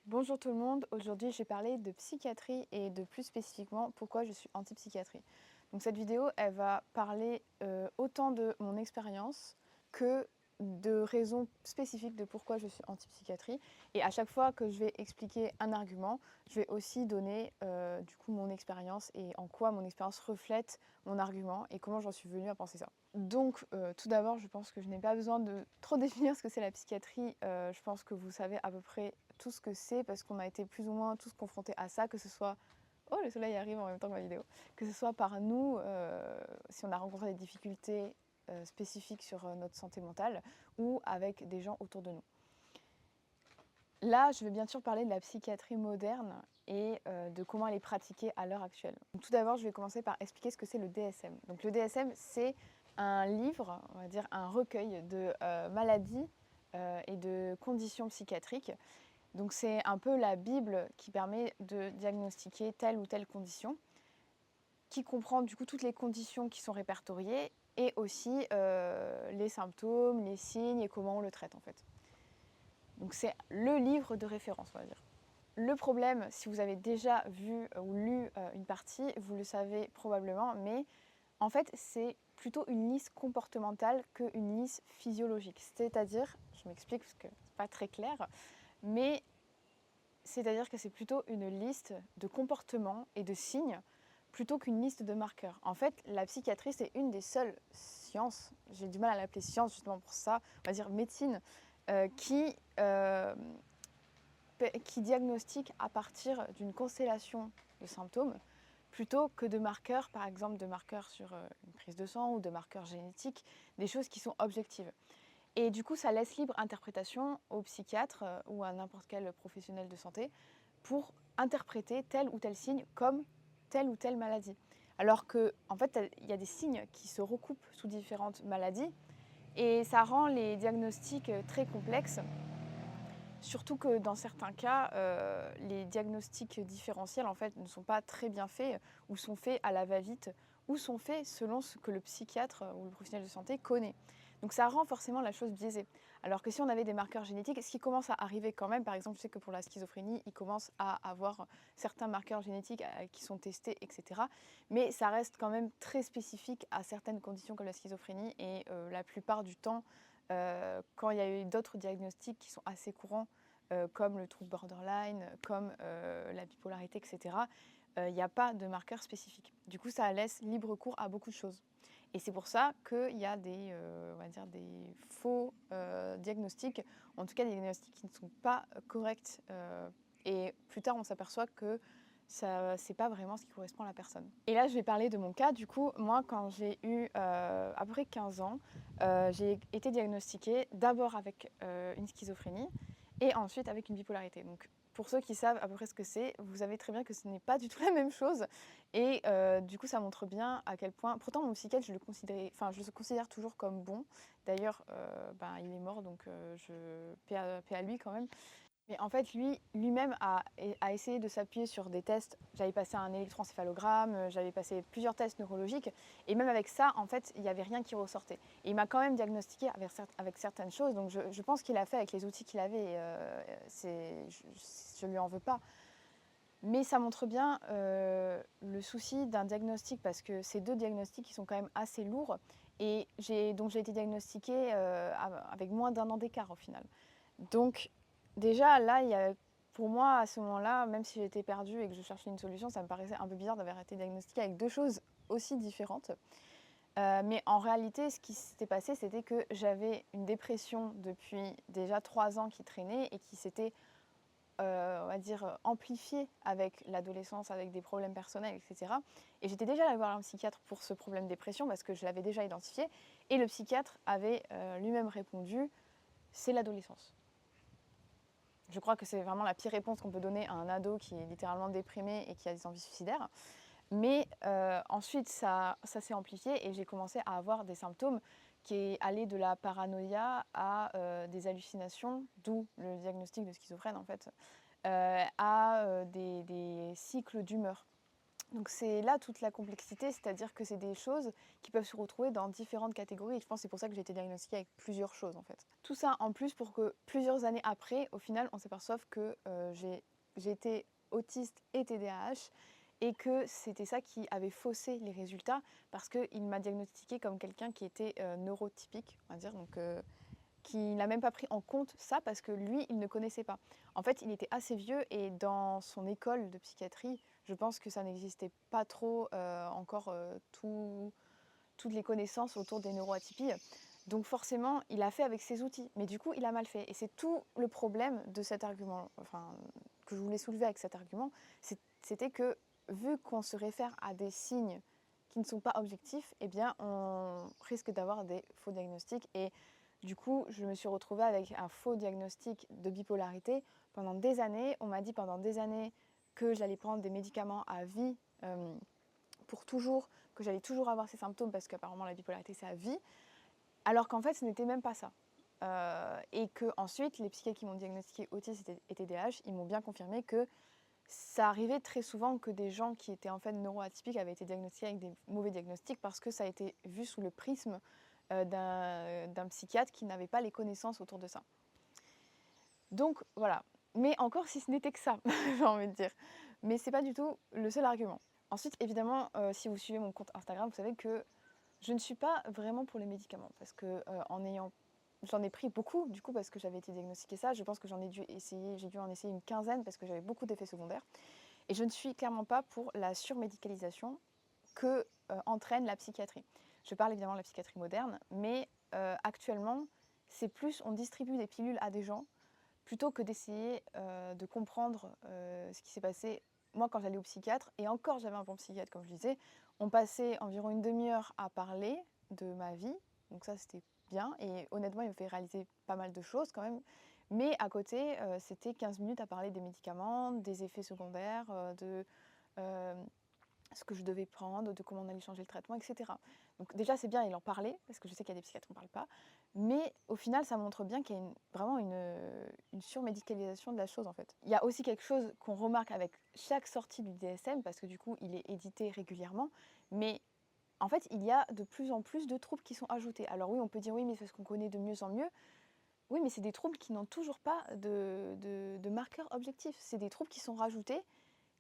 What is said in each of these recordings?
Bonjour tout le monde, aujourd'hui je vais parler de psychiatrie et de plus spécifiquement pourquoi je suis anti-psychiatrie. Donc cette vidéo elle va parler autant de mon expérience que de raisons spécifiques de pourquoi je suis anti-psychiatrie. Et à chaque fois que je vais expliquer un argument, je vais aussi donner du coup mon expérience et en quoi mon expérience reflète mon argument et comment j'en suis venue à penser ça. Donc tout d'abord je pense que je n'ai pas besoin de trop définir ce que c'est la psychiatrie. Je pense que vous savez à peu près tout ce que c'est parce qu'on a été plus ou moins tous confrontés à ça, que ce soit... Oh, le soleil arrive en même temps que ma vidéo. Que ce soit par nous, si on a rencontré des difficultés spécifiques sur notre santé mentale, ou avec des gens autour de nous. Là, je vais bien sûr parler de la psychiatrie moderne et de comment elle est pratiquée à l'heure actuelle. Donc, tout d'abord, je vais commencer par expliquer ce que c'est le DSM. Donc le DSM, c'est un livre, on va dire un recueil de maladies et de conditions psychiatriques. Donc c'est un peu la Bible qui permet de diagnostiquer telle ou telle condition, qui comprend du coup toutes les conditions qui sont répertoriées et aussi les symptômes, les signes et comment on le traite en fait. Donc c'est le livre de référence, on va dire. Le problème, si vous avez déjà vu ou lu une partie, vous le savez probablement, mais en fait c'est plutôt une liste comportementale qu'une liste physiologique. C'est-à-dire, je m'explique parce que c'est pas très clair, mais c'est-à-dire que c'est plutôt une liste de comportements et de signes plutôt qu'une liste de marqueurs. En fait, la psychiatrie, c'est une des seules sciences, j'ai du mal à l'appeler science justement pour ça, on va dire médecine, qui diagnostique à partir d'une constellation de symptômes plutôt que de marqueurs, par exemple de marqueurs sur une prise de sang ou de marqueurs génétiques, des choses qui sont objectives. Et du coup, ça laisse libre interprétation au psychiatre ou à n'importe quel professionnel de santé pour interpréter tel ou tel signe comme telle ou telle maladie. Alors que, en fait, il y a des signes qui se recoupent sous différentes maladies et ça rend les diagnostics très complexes. Surtout que dans certains cas, les diagnostics différentiels en fait, ne sont pas très bien faits ou sont faits à la va-vite ou sont faits selon ce que le psychiatre ou le professionnel de santé connaît. Donc ça rend forcément la chose biaisée. Alors que si on avait des marqueurs génétiques, ce qui commence à arriver quand même, par exemple, je sais que pour la schizophrénie, il commence à avoir certains marqueurs génétiques qui sont testés, etc. Mais ça reste quand même très spécifique à certaines conditions comme la schizophrénie et la plupart du temps, quand il y a eu d'autres diagnostics qui sont assez courants, comme le trouble borderline, comme la bipolarité, etc., il n'y a pas de marqueur spécifique. Du coup, ça laisse libre cours à beaucoup de choses. Et c'est pour ça qu'il y a des, on va dire des faux diagnostics, en tout cas des diagnostics qui ne sont pas corrects. Et plus tard, on s'aperçoit que ça, c'est pas vraiment ce qui correspond à la personne. Et là, je vais parler de mon cas. Du coup, moi, quand j'ai eu à peu près 15 ans, j'ai été diagnostiquée d'abord avec une schizophrénie et ensuite avec une bipolarité. Donc, pour ceux qui savent à peu près ce que c'est, vous savez très bien que ce n'est pas du tout la même chose. Et du coup, ça montre bien à quel point... Pourtant, mon psychiatre, je le considère toujours comme bon. D'ailleurs, il est mort, donc paix à lui quand même. Mais en fait, lui-même a essayé de s'appuyer sur des tests. J'avais passé un électroencéphalogramme, j'avais passé plusieurs tests neurologiques. Et même avec ça, en fait, il n'y avait rien qui ressortait. Et il m'a quand même diagnostiqué avec certaines choses. Donc je pense qu'il a fait avec les outils qu'il avait. Je ne lui en veux pas. Mais ça montre bien le souci d'un diagnostic, parce que c'est deux diagnostics qui sont quand même assez lourds. Et j'ai été diagnostiquée avec moins d'1 an d'écart au final. Donc déjà là, pour moi à ce moment-là, même si j'étais perdue et que je cherchais une solution, ça me paraissait un peu bizarre d'avoir été diagnostiquée avec deux choses aussi différentes. Mais en réalité, ce qui s'était passé, c'était que j'avais une dépression depuis déjà 3 ans qui traînait et qui s'était, on va dire, amplifiée avec l'adolescence, avec des problèmes personnels, etc. Et j'étais déjà allée voir un psychiatre pour ce problème de dépression parce que je l'avais déjà identifié. Et le psychiatre avait lui-même répondu, c'est l'adolescence. Je crois que c'est vraiment la pire réponse qu'on peut donner à un ado qui est littéralement déprimé et qui a des envies suicidaires. Mais ensuite, ça s'est amplifié et j'ai commencé à avoir des symptômes qui allaient de la paranoïa à des hallucinations, d'où le diagnostic de schizophrène en fait, à des cycles d'humeur. Donc c'est là toute la complexité, c'est-à-dire que c'est des choses qui peuvent se retrouver dans différentes catégories. Et je pense que c'est pour ça que j'ai été diagnostiquée avec plusieurs choses en fait. Tout ça en plus pour que plusieurs années après, au final, on s'aperçoive que j'ai été autiste et TDAH et que c'était ça qui avait faussé les résultats parce qu'il m'a diagnostiquée comme quelqu'un qui était neurotypique, on va dire, donc qui n'a même pas pris en compte ça parce que lui, il ne connaissait pas. En fait, il était assez vieux et dans son école de psychiatrie, je pense que ça n'existait pas trop encore toutes les connaissances autour des neuroatypies. Donc forcément, il a fait avec ses outils, mais du coup, il a mal fait. Et c'est tout le problème de cet argument, enfin, que je voulais soulever avec cet argument, c'était que vu qu'on se réfère à des signes qui ne sont pas objectifs, eh bien, on risque d'avoir des faux diagnostics. Et du coup, je me suis retrouvée avec un faux diagnostic de bipolarité pendant des années. On m'a dit pendant des années que j'allais prendre des médicaments à vie pour toujours, que j'allais toujours avoir ces symptômes parce qu'apparemment la bipolarité c'est à vie, alors qu'en fait ce n'était même pas ça. Et que ensuite les psychiatres qui m'ont diagnostiqué autisme et TDAH, ils m'ont bien confirmé que ça arrivait très souvent que des gens qui étaient en fait neuroatypiques avaient été diagnostiqués avec des mauvais diagnostics parce que ça a été vu sous le prisme d'un psychiatre qui n'avait pas les connaissances autour de ça. Donc voilà. Mais encore si ce n'était que ça, j'ai envie de dire. Mais c'est pas du tout le seul argument. Ensuite, évidemment, si vous suivez mon compte Instagram, vous savez que je ne suis pas vraiment pour les médicaments parce que j'en ai pris beaucoup du coup parce que j'avais été diagnostiquée ça. Je pense que j'ai dû en essayer une quinzaine parce que j'avais beaucoup d'effets secondaires. Et je ne suis clairement pas pour la surmédicalisation que entraîne la psychiatrie. Je parle évidemment de la psychiatrie moderne, mais actuellement, c'est plus on distribue des pilules à des gens plutôt que d'essayer de comprendre ce qui s'est passé. Moi, quand j'allais au psychiatre, et encore j'avais un bon psychiatre, comme je disais, on passait environ une demi-heure à parler de ma vie, donc ça c'était bien, et honnêtement il me fait réaliser pas mal de choses quand même, mais à côté c'était 15 minutes à parler des médicaments, des effets secondaires, de ce que je devais prendre, de comment on allait changer le traitement, etc. Donc déjà c'est bien, il en parlait, parce que je sais qu'il y a des psychiatres qui n'en parlent pas, mais au final ça montre bien qu'il y a vraiment une surmédicalisation de la chose en fait. Il y a aussi quelque chose qu'on remarque avec chaque sortie du DSM, parce que du coup il est édité régulièrement, mais en fait il y a de plus en plus de troubles qui sont ajoutés. Alors oui, on peut dire oui, mais c'est ce qu'on connaît de mieux en mieux. Oui, mais c'est des troubles qui n'ont toujours pas de marqueurs objectifs. C'est des troubles qui sont rajoutés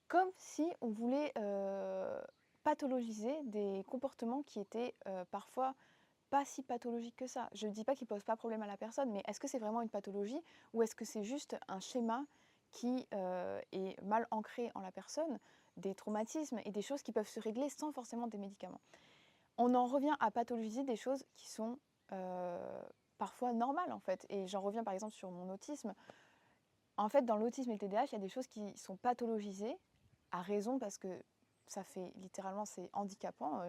comme si on voulait pathologiser des comportements qui étaient parfois pas si pathologiques que ça. Je ne dis pas qu'ils ne posent pas problème à la personne, mais est-ce que c'est vraiment une pathologie ou est-ce que c'est juste un schéma qui est mal ancré en la personne, des traumatismes et des choses qui peuvent se régler sans forcément des médicaments. On en revient à pathologiser des choses qui sont parfois normales en fait. Et j'en reviens par exemple sur mon autisme. En fait, dans l'autisme et le TDAH, il y a des choses qui sont pathologisées à raison parce que ça fait littéralement, c'est handicapant.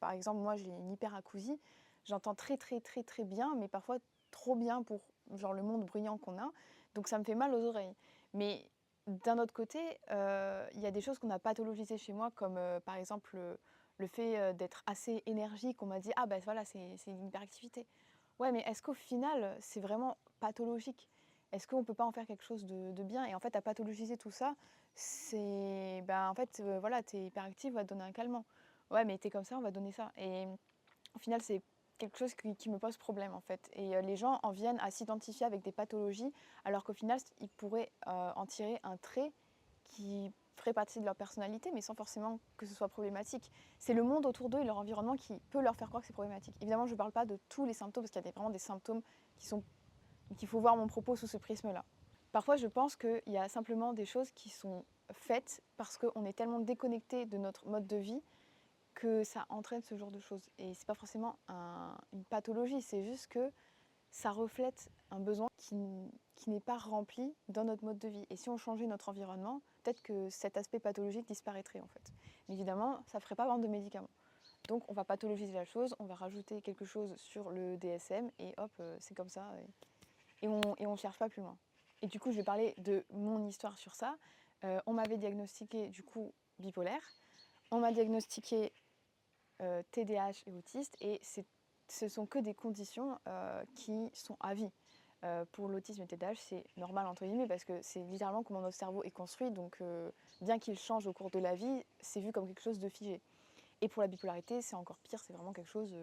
Par exemple, moi j'ai une hyperacousie, j'entends très très très très bien, mais parfois trop bien pour genre le monde bruyant qu'on a, donc ça me fait mal aux oreilles. Mais d'un autre côté, il y a des choses qu'on a pathologisées chez moi, comme par exemple le fait d'être assez énergique. On m'a dit ah ben voilà c'est une hyperactivité. Ouais, mais est-ce qu'au final c'est vraiment pathologique? Est-ce qu'on ne peut pas en faire quelque chose de bien? Et en fait, à pathologiser tout ça, c'est ben, en fait, voilà, t'es hyperactif, on va te donner un calmant. Ouais, mais t'es comme ça, on va te donner ça. Et au final, c'est quelque chose qui me pose problème, en fait. Et les gens en viennent à s'identifier avec des pathologies, alors qu'au final, ils pourraient en tirer un trait qui ferait partie de leur personnalité, mais sans forcément que ce soit problématique. C'est le monde autour d'eux et leur environnement qui peut leur faire croire que c'est problématique. Évidemment, je ne parle pas de tous les symptômes, parce qu'il y a vraiment des symptômes qui sont donc il faut voir mon propos sous ce prisme-là. Parfois, je pense qu'il y a simplement des choses qui sont faites parce qu'on est tellement déconnecté de notre mode de vie que ça entraîne ce genre de choses. Et c'est pas forcément une pathologie, c'est juste que ça reflète un besoin qui n'est pas rempli dans notre mode de vie. Et si on changeait notre environnement, peut-être que cet aspect pathologique disparaîtrait en fait. Mais évidemment, ça ne ferait pas vendre de médicaments. Donc on va pathologiser la chose, on va rajouter quelque chose sur le DSM et hop, c'est comme ça. Et on ne cherche pas plus loin. Et du coup, je vais parler de mon histoire sur ça. On m'avait diagnostiqué du coup bipolaire, on m'a diagnostiqué TDAH et autiste, et ce sont que des conditions qui sont à vie. Pour l'autisme et le TDAH, c'est normal entre guillemets parce que c'est littéralement comment notre cerveau est construit, donc bien qu'il change au cours de la vie, c'est vu comme quelque chose de figé. Et pour la bipolarité, c'est encore pire, c'est vraiment quelque chose,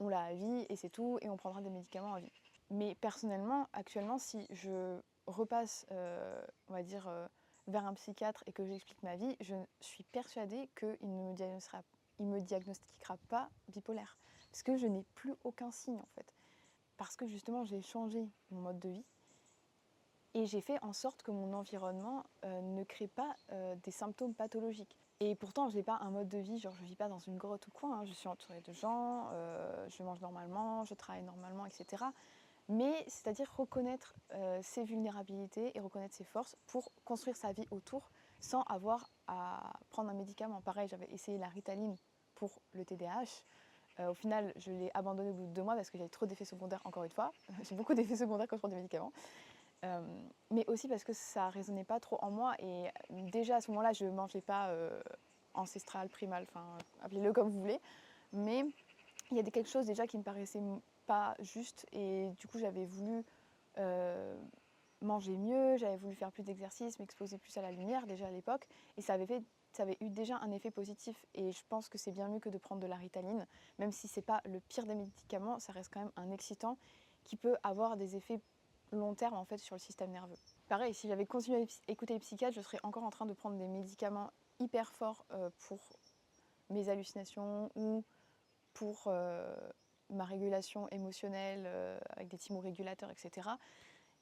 on l'a à vie et c'est tout, et on prendra des médicaments à vie. Mais personnellement, actuellement, si je repasse, on va dire, vers un psychiatre et que j'explique ma vie, je suis persuadée qu'il ne me diagnostiquera pas bipolaire. Parce que je n'ai plus aucun signe en fait. Parce que justement, j'ai changé mon mode de vie et j'ai fait en sorte que mon environnement ne crée pas des symptômes pathologiques. Et pourtant, je n'ai pas un mode de vie, genre je ne vis pas dans une grotte ou quoi, hein. Je suis entourée de gens, je mange normalement, je travaille normalement, etc. Mais c'est-à-dire reconnaître ses vulnérabilités et reconnaître ses forces pour construire sa vie autour sans avoir à prendre un médicament. Pareil, j'avais essayé la Ritaline pour le TDAH. Au final, je l'ai abandonné au bout de 2 mois parce que j'avais trop d'effets secondaires, encore une fois. J'ai beaucoup d'effets secondaires quand je prends des médicaments. Mais aussi parce que ça ne résonnait pas trop en moi. Et déjà à ce moment-là, je ne mangeais pas ancestral, primal, enfin appelez-le comme vous voulez. Mais il y a quelque chose déjà qui me paraissait pas juste. Et du coup, j'avais voulu manger mieux, j'avais voulu faire plus d'exercice, m'exposer plus à la lumière déjà à l'époque. Et ça avait eu déjà un effet positif. Et je pense que c'est bien mieux que de prendre de la Ritaline. Même si ce n'est pas le pire des médicaments, ça reste quand même un excitant qui peut avoir des effets long terme en fait sur le système nerveux. Pareil, si j'avais continué à écouter les psychiatres, je serais encore en train de prendre des médicaments hyper forts pour mes hallucinations ou pour ma régulation émotionnelle avec des thymorégulateurs, etc.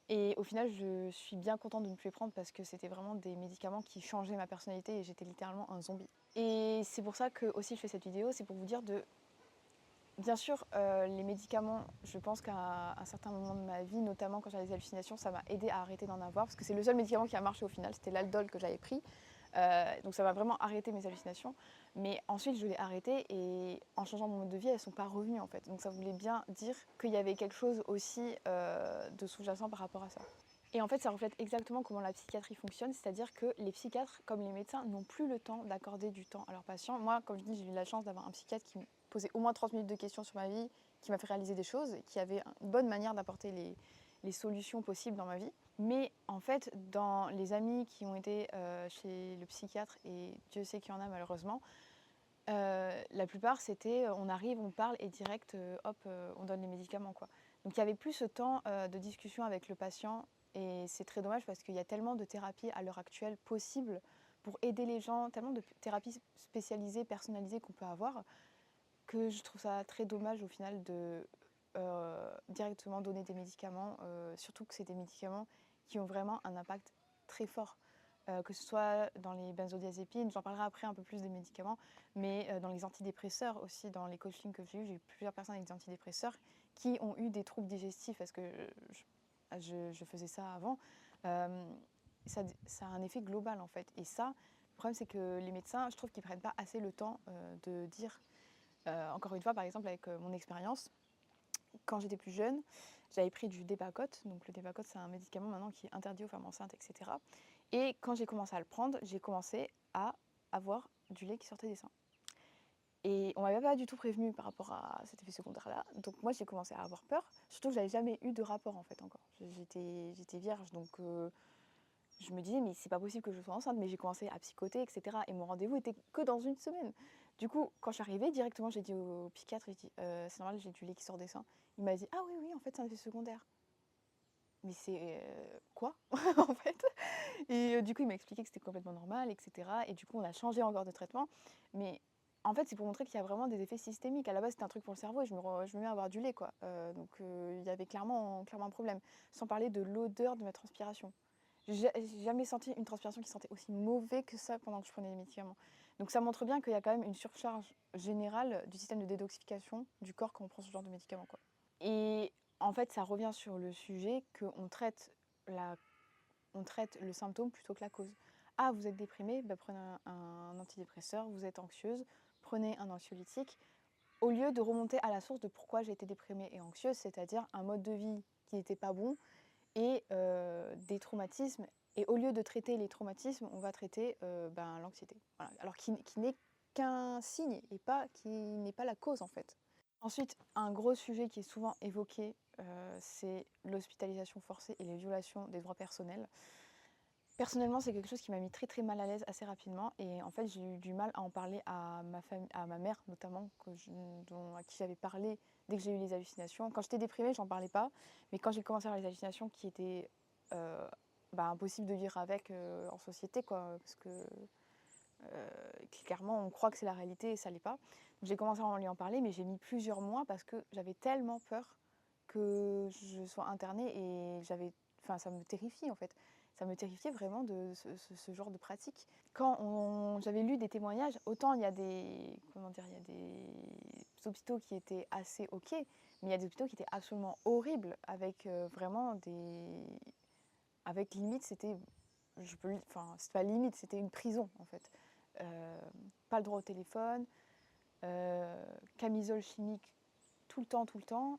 Et au final, je suis bien contente de ne plus les prendre parce que c'était vraiment des médicaments qui changeaient ma personnalité et j'étais littéralement un zombie. Et c'est pour ça que aussi je fais cette vidéo, c'est pour vous dire de... Bien sûr, les médicaments, je pense qu'à un certain moment de ma vie, notamment quand j'avais des hallucinations, ça m'a aidé à arrêter d'en avoir parce que c'est le seul médicament qui a marché au final, c'était l'Aldol que j'avais pris. Donc ça m'a vraiment arrêté mes hallucinations. Mais ensuite, je l'ai arrêté et en changeant mon mode de vie, elles ne sont pas revenues en fait. Donc ça voulait bien dire qu'il y avait quelque chose aussi de sous-jacent par rapport à ça. Et en fait, ça reflète exactement comment la psychiatrie fonctionne, c'est-à-dire que les psychiatres, comme les médecins, n'ont plus le temps d'accorder du temps à leurs patients. Moi, comme je dis, j'ai eu la chance d'avoir un psychiatre qui me posait au moins 30 minutes de questions sur ma vie, qui m'a fait réaliser des choses, qui avait une bonne manière d'apporter les solutions possibles dans ma vie. Mais en fait, dans les amis qui ont été chez le psychiatre, et Dieu sait qu'il y en a malheureusement, la plupart c'était on arrive, on parle et direct, hop, on donne les médicaments quoi. Donc il n'y avait plus ce temps de discussion avec le patient et c'est très dommage parce qu'il y a tellement de thérapies à l'heure actuelle possibles pour aider les gens, tellement de thérapies spécialisées, personnalisées qu'on peut avoir, que je trouve ça très dommage au final de directement donner des médicaments, surtout que c'est des médicaments qui ont vraiment un impact très fort. Que ce soit dans les benzodiazépines, j'en parlerai après un peu plus des médicaments, mais dans les antidépresseurs aussi, dans les coachings que j'ai eu plusieurs personnes avec des antidépresseurs qui ont eu des troubles digestifs parce que je faisais ça avant. Ça a un effet global en fait. Et ça, le problème c'est que les médecins, je trouve qu'ils ne prennent pas assez le temps de dire, encore une fois par exemple avec mon expérience, quand j'étais plus jeune, j'avais pris du Depakote. Donc le Depakote, c'est un médicament maintenant qui est interdit aux femmes enceintes, etc. Et quand j'ai commencé à le prendre, j'ai commencé à avoir du lait qui sortait des seins. Et on m'avait pas du tout prévenu par rapport à cet effet secondaire-là. Donc moi, j'ai commencé à avoir peur. Surtout que j'avais jamais eu de rapport en fait encore. J'étais vierge, donc je me disais mais c'est pas possible que je sois enceinte. Mais j'ai commencé à psychoter, etc. Et mon rendez-vous était que dans une semaine. Du coup, quand je suis arrivée, directement, j'ai dit au psychiatre, j'ai dit c'est normal, j'ai du lait qui sort des seins. Il m'a dit ah oui, oui, en fait, c'est un effet secondaire. Mais c'est quoi en fait? Et du coup, il m'a expliqué que c'était complètement normal, etc. Et du coup, on a changé encore de traitement. Mais en fait, c'est pour montrer qu'il y a vraiment des effets systémiques. À la base, c'était un truc pour le cerveau et je me mets à avoir du lait, quoi. Donc, il y avait clairement un problème. Sans parler de l'odeur de ma transpiration. J'ai jamais senti une transpiration qui sentait aussi mauvais que ça pendant que je prenais les médicaments. Donc, ça montre bien qu'il y a quand même une surcharge générale du système de détoxification du corps quand on prend ce genre de médicaments, quoi. Et en fait, ça revient sur le sujet qu'on traite le symptôme plutôt que la cause. Ah, vous êtes déprimé, bah, prenez un antidépresseur. Vous êtes anxieuse, prenez un anxiolytique. Au lieu de remonter à la source de pourquoi j'ai été déprimée et anxieuse, c'est-à-dire un mode de vie qui n'était pas bon et des traumatismes. Et au lieu de traiter les traumatismes, on va traiter l'anxiété. Voilà. Alors qui n'est qu'un signe et qui n'est pas la cause en fait. Ensuite, un gros sujet qui est souvent évoqué c'est l'hospitalisation forcée et les violations des droits personnels. Personnellement, c'est quelque chose qui m'a mis très très mal à l'aise assez rapidement et en fait j'ai eu du mal à en parler à ma famille, à ma mère notamment, à qui j'avais parlé dès que j'ai eu les hallucinations. Quand j'étais déprimée, j'en parlais pas, mais quand j'ai commencé à avoir les hallucinations qui étaient impossible de vivre avec en société, quoi, parce que clairement on croit que c'est la réalité et ça l'est pas. Donc, j'ai commencé à lui en parler, mais j'ai mis plusieurs mois parce que j'avais tellement peur que je sois internée et ça me terrifie en fait. Ça me terrifiait vraiment de ce genre de pratique. J'avais lu des témoignages, autant il y a il y a des hôpitaux qui étaient assez ok, mais il y a des hôpitaux qui étaient absolument horribles, avec vraiment avec limite, c'est pas limite, c'était une prison en fait. Euh, Pas le droit au téléphone, camisole chimique tout le temps,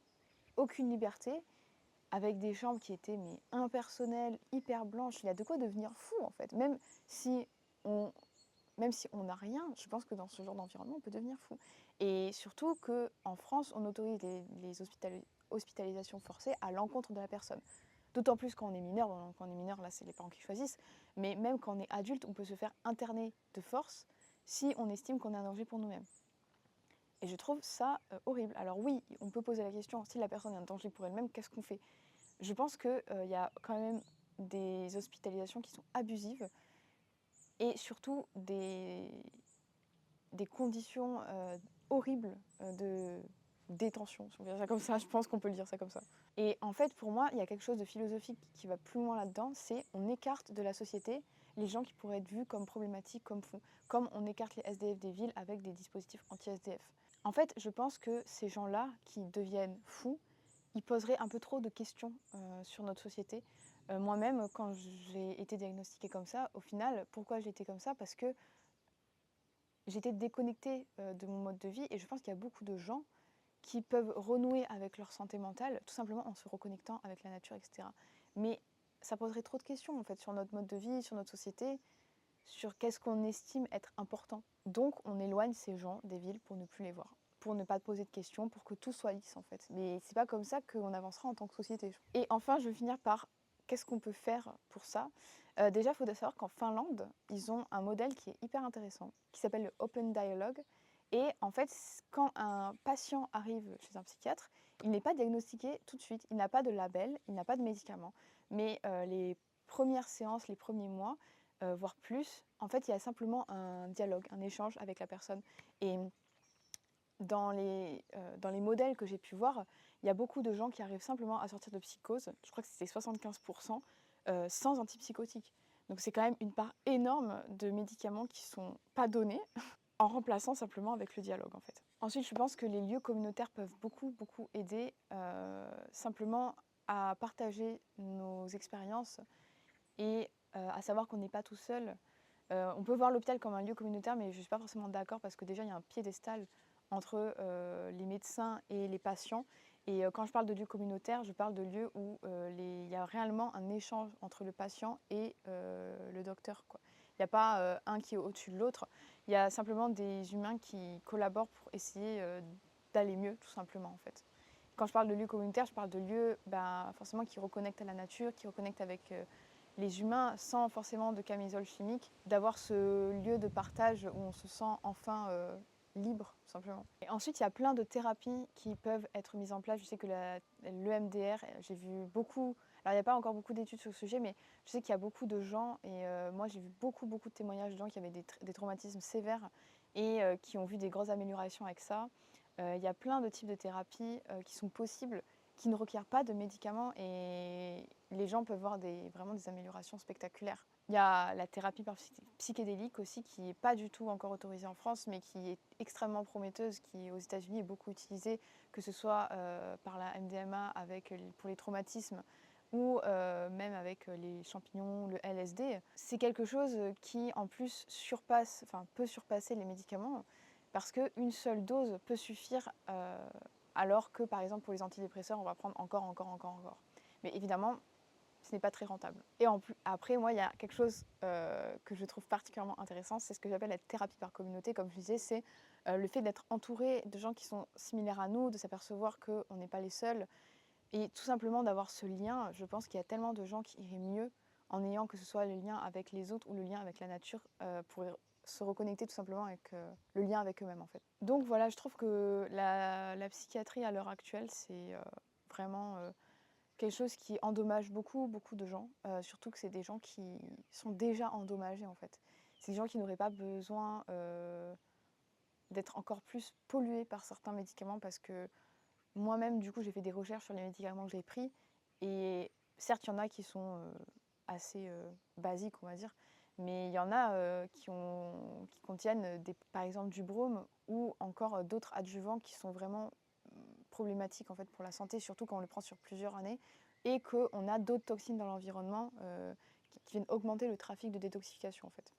aucune liberté, avec des chambres qui étaient mais impersonnelles, hyper blanches. Il y a de quoi devenir fou en fait. Si on, Même si on n'a rien, je pense que dans ce genre d'environnement, on peut devenir fou. Et surtout qu'en France, on autorise les hospitalisations forcées à l'encontre de la personne. D'autant plus quand on est mineur. Quand on est mineur, là, c'est les parents qui choisissent. Mais même quand on est adulte, on peut se faire interner de force si on estime qu'on est un danger pour nous-mêmes. Et je trouve ça horrible. Alors oui, on peut poser la question, si la personne est un danger pour elle-même, qu'est-ce qu'on fait? Je pense qu'il y a quand même des hospitalisations qui sont abusives et surtout des conditions horribles de détention, si on veut dire ça comme ça. Je pense qu'on peut le dire ça comme ça. Et en fait, pour moi, il y a quelque chose de philosophique qui va plus loin là-dedans, c'est on écarte de la société les gens qui pourraient être vus comme problématiques, comme fous, comme on écarte les SDF des villes avec des dispositifs anti-SDF. En fait, je pense que ces gens-là qui deviennent fous, ils poseraient un peu trop de questions sur notre société. Moi-même, quand j'ai été diagnostiquée comme ça, au final, pourquoi j'ai été comme ça? Parce que j'étais déconnectée de mon mode de vie et je pense qu'il y a beaucoup de gens qui peuvent renouer avec leur santé mentale tout simplement en se reconnectant avec la nature, etc. Mais ça poserait trop de questions en fait sur notre mode de vie, sur notre société, sur qu'est-ce qu'on estime être important. Donc on éloigne ces gens des villes pour ne plus les voir, pour ne pas poser de questions, pour que tout soit lisse en fait. Mais c'est pas comme ça qu'on avancera en tant que société. Et enfin, je vais finir par qu'est-ce qu'on peut faire pour ça. Déjà, il faut savoir qu'en Finlande, ils ont un modèle qui est hyper intéressant, qui s'appelle le Open Dialogue. Et en fait, quand un patient arrive chez un psychiatre, il n'est pas diagnostiqué tout de suite, il n'a pas de label, il n'a pas de médicament. Mais les premières séances, les premiers mois, voire plus, en fait, il y a simplement un dialogue, un échange avec la personne. Et dans les modèles que j'ai pu voir, il y a beaucoup de gens qui arrivent simplement à sortir de psychose, je crois que c'était 75%, sans antipsychotiques. Donc c'est quand même une part énorme de médicaments qui ne sont pas donnés, en remplaçant simplement avec le dialogue en fait. Ensuite, je pense que les lieux communautaires peuvent beaucoup aider simplement à partager nos expériences et à savoir qu'on n'est pas tout seul. On peut voir l'hôpital comme un lieu communautaire, mais je ne suis pas forcément d'accord parce que déjà, il y a un piédestal entre les médecins et les patients. Et quand je parle de lieu communautaire, je parle de lieux où il y a réellement un échange entre le patient et le docteur, quoi. Il n'y a pas un qui est au-dessus de l'autre. Il y a simplement des humains qui collaborent pour essayer d'aller mieux, tout simplement, en fait. Quand je parle de lieu communautaire, je parle de lieux forcément qui reconnectent à la nature, qui reconnectent avec les humains sans forcément de camisole chimique, d'avoir ce lieu de partage où on se sent enfin libre, tout simplement. Et ensuite, il y a plein de thérapies qui peuvent être mises en place. Je sais que l'EMDR, j'ai vu beaucoup. Alors, il n'y a pas encore beaucoup d'études sur le sujet, mais je sais qu'il y a beaucoup de gens, et moi j'ai vu beaucoup de témoignages de gens qui avaient des traumatismes sévères et qui ont vu des grosses améliorations avec ça. Il y a plein de types de thérapies qui sont possibles, qui ne requièrent pas de médicaments et les gens peuvent voir vraiment des améliorations spectaculaires. Il y a la thérapie par psychédélique aussi qui n'est pas du tout encore autorisée en France mais qui est extrêmement prometteuse, qui aux États-Unis est beaucoup utilisée, que ce soit par la MDMA pour les traumatismes ou même avec les champignons, le LSD. C'est quelque chose qui en plus peut surpasser les médicaments parce qu'une seule dose peut suffire alors que par exemple pour les antidépresseurs on va prendre encore. Mais évidemment ce n'est pas très rentable. Et après moi il y a quelque chose que je trouve particulièrement intéressant, c'est ce que j'appelle la thérapie par communauté. Comme je disais, c'est le fait d'être entouré de gens qui sont similaires à nous, de s'apercevoir qu'on n'est pas les seuls. Et tout simplement d'avoir ce lien, je pense qu'il y a tellement de gens qui iraient mieux en ayant que ce soit le lien avec les autres ou le lien avec la nature pour se reconnecter tout simplement avec le lien avec eux-mêmes en fait. Donc voilà, je trouve que la psychiatrie à l'heure actuelle, c'est vraiment quelque chose qui endommage beaucoup, beaucoup de gens, surtout que c'est des gens qui sont déjà endommagés en fait. C'est des gens qui n'auraient pas besoin d'être encore plus pollués par certains médicaments parce que moi-même, du coup, j'ai fait des recherches sur les médicaments que j'ai pris et certes, il y en a qui sont assez basiques, on va dire, mais il y en a qui contiennent par exemple du brome ou encore d'autres adjuvants qui sont vraiment problématiques en fait, pour la santé, surtout quand on le prend sur plusieurs années et qu'on a d'autres toxines dans l'environnement qui viennent augmenter le trafic de détoxification en fait.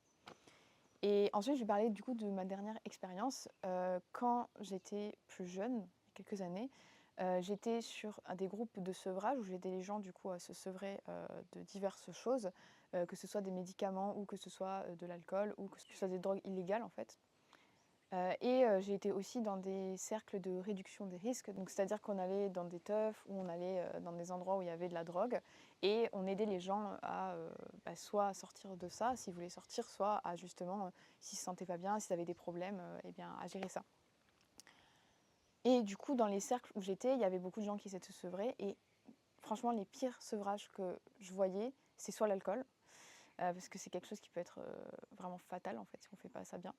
Et ensuite, je vais parler du coup de ma dernière expérience. Quand j'étais plus jeune, il y a quelques années, j'étais sur des groupes de sevrage où j'aidais les gens du coup à se sevrer de diverses choses, que ce soit des médicaments ou que ce soit de l'alcool ou que ce soit des drogues illégales en fait. J'ai été aussi dans des cercles de réduction des risques, donc c'est-à-dire qu'on allait dans des teufs ou on allait dans des endroits où il y avait de la drogue et on aidait les gens à soit sortir de ça s'ils voulaient sortir, soit à justement, s'ils se sentaient pas bien, s'ils avaient des problèmes, eh bien à gérer ça. Et du coup, dans les cercles où j'étais, il y avait beaucoup de gens qui essaient de se sevrer et franchement, les pires sevrages que je voyais, c'est soit l'alcool, parce que c'est quelque chose qui peut être vraiment fatal en fait si on ne fait pas ça bien.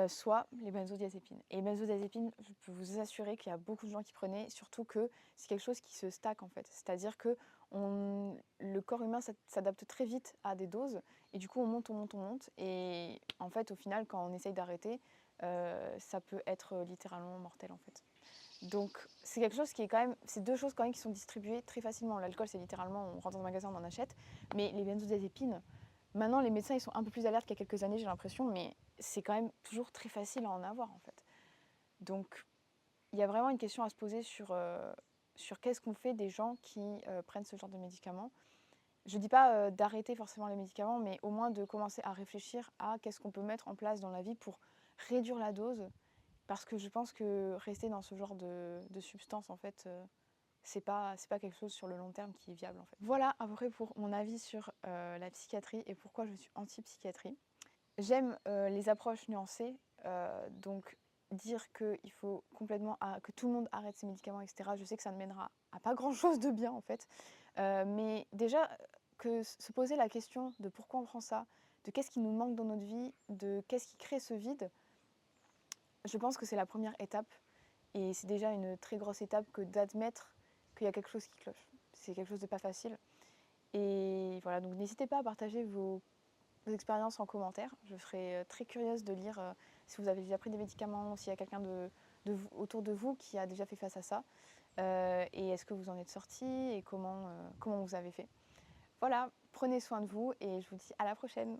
Soit les benzodiazépines. Et les benzodiazépines, je peux vous assurer qu'il y a beaucoup de gens qui prenaient, surtout que c'est quelque chose qui se stack en fait. C'est-à-dire que le corps humain s'adapte très vite à des doses et du coup on monte, on monte, on monte. Et en fait au final quand on essaye d'arrêter, ça peut être littéralement mortel en fait. Donc c'est quelque chose qui est quand même, c'est deux choses quand même qui sont distribuées très facilement. L'alcool c'est littéralement on rentre dans un magasin, on en achète, mais les benzodiazépines, maintenant, les médecins ils sont un peu plus alertes qu'il y a quelques années, j'ai l'impression, mais c'est quand même toujours très facile à en avoir en fait. Donc, il y a vraiment une question à se poser sur qu'est-ce qu'on fait des gens qui prennent ce genre de médicaments. Je ne dis pas d'arrêter forcément les médicaments, mais au moins de commencer à réfléchir à qu'est-ce qu'on peut mettre en place dans la vie pour réduire la dose, parce que je pense que rester dans ce genre de substance, en fait, c'est pas quelque chose sur le long terme qui est viable en fait. Voilà à peu près pour mon avis sur la psychiatrie et pourquoi je suis anti-psychiatrie. J'aime les approches nuancées, donc dire qu'il faut complètement que tout le monde arrête ses médicaments, etc. Je sais que ça ne mènera à pas grand-chose de bien en fait, mais déjà que se poser la question de pourquoi on prend ça, de qu'est-ce qui nous manque dans notre vie, de qu'est-ce qui crée ce vide, je pense que c'est la première étape et c'est déjà une très grosse étape que d'admettre qu'il y a quelque chose qui cloche. C'est quelque chose de pas facile. Et voilà, donc n'hésitez pas à partager vos expériences en commentaire. Je serais très curieuse de lire si vous avez déjà pris des médicaments, s'il y a quelqu'un autour de vous qui a déjà fait face à ça. Et est-ce que vous en êtes sorti et comment vous avez fait. Voilà, prenez soin de vous et je vous dis à la prochaine.